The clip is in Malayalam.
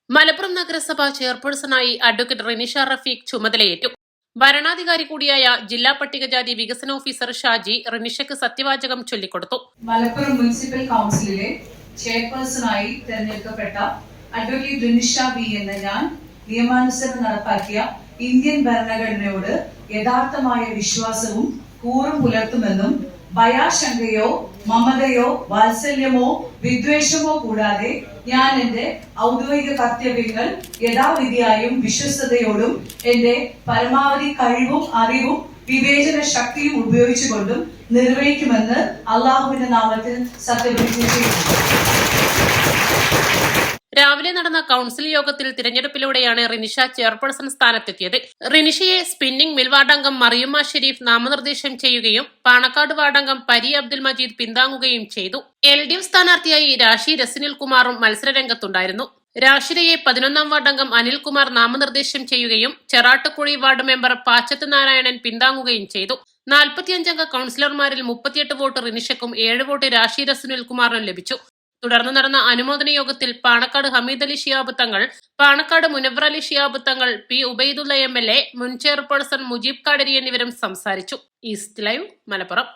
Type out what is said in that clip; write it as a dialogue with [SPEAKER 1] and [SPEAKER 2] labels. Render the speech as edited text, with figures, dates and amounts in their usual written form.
[SPEAKER 1] മലപ്പുറം നഗരസഭ ചെയർപേഴ്സണായി അഡ്വക്കേറ്റ് റിനിഷ റഫീഖ് ചുമതലയേറ്റു. ഭരണാധികാരി കൂടിയായ ജില്ലാ പട്ടികജാതി വികസന ഓഫീസർ ഷാജി റിനിഷയ്ക്ക് സത്യവാചകം ചൊല്ലിക്കൊടുത്തു.
[SPEAKER 2] മലപ്പുറം മുനിസിപ്പൽ കൗൺസിലിലെ ചെയർപേഴ്സണായി തെരഞ്ഞെടുക്കപ്പെട്ട അഡ്വക്കേറ്റ് റിനിഷ ബി എന്ന ഞാൻ നിയമാനുസരണം നടപ്പാക്കിയ ഇന്ത്യൻ ഭരണഘടനയോട് യഥാർത്ഥമായ വിശ്വാസവും കൂറും പുലർത്തുമെന്നും ഭയാശങ്കയോ മമതയോ വാത്സല്യമോ വിദ്വേഷമോ കൂടാതെ ഞാൻ എന്റെ ഔദ്യോഗിക കർത്തവ്യങ്ങൾ യഥാവിധിയായും വിശ്വസ്തയോടും എന്റെ പരമാവധി കഴിവും അറിവും വിവേചന ശക്തിയും ഉപയോഗിച്ചുകൊണ്ടും നിർവഹിക്കുമെന്ന് അള്ളാഹുവിന്റെ നാമത്തിൽ സത്യപ്രതിജ്ഞ ചെയ്യുന്നു.
[SPEAKER 1] രാവിലെ നടന്ന കൌൺസിൽ യോഗത്തിൽ തിരഞ്ഞെടുപ്പിലൂടെയാണ് റിനിഷ ചെയർപേഴ്സൺ സ്ഥാനത്തെത്തിയത്. റിനിഷയെ സ്പിന്നിംഗ് മിൽ വാർഡംഗം മറിയുമ്മ ഷെരീഫ് നാമനിർദ്ദേശം ചെയ്യുകയും പാണക്കാട് വാർഡംഗം പരി അബ്ദുൽ മജീദ് പിന്താങ്ങുകയും ചെയ്തു. LDF സ്ഥാനാർത്ഥിയായി രാശി രസിനിൽ കുമാറും മത്സരരംഗത്തുണ്ടായിരുന്നു. രാശിരയെ 11ാം വാർഡംഗം അനിൽകുമാർ നാമനിർദ്ദേശം ചെയ്യുകയും ചെറാട്ടുകുഴി വാർഡ് മെമ്പർ പാച്ചത്ത് നാരായണൻ പിന്താങ്ങുകയും ചെയ്തു. 45 അംഗ കൌൺസിലർമാരിൽ 38 വോട്ട് റിനിഷയ്ക്കും 7 വോട്ട് രാശി രസിനിൽ കുമാറിനും ലഭിച്ചു. തുടർന്ന് നടന്ന അനുമോദന യോഗത്തിൽ പാണക്കാട് ഹമീദ് അലി ശിഹാബ് തങ്ങൾ, പാണക്കാട് മുനവ്വർ അലി ശിഹാബ് തങ്ങൾ, P ഉബൈദുള്ള MLA, മുൻ ചെയർപേഴ്സൺ മുജീബ് കാടരി എന്നിവരും സംസാരിച്ചു. East live, Malappuram.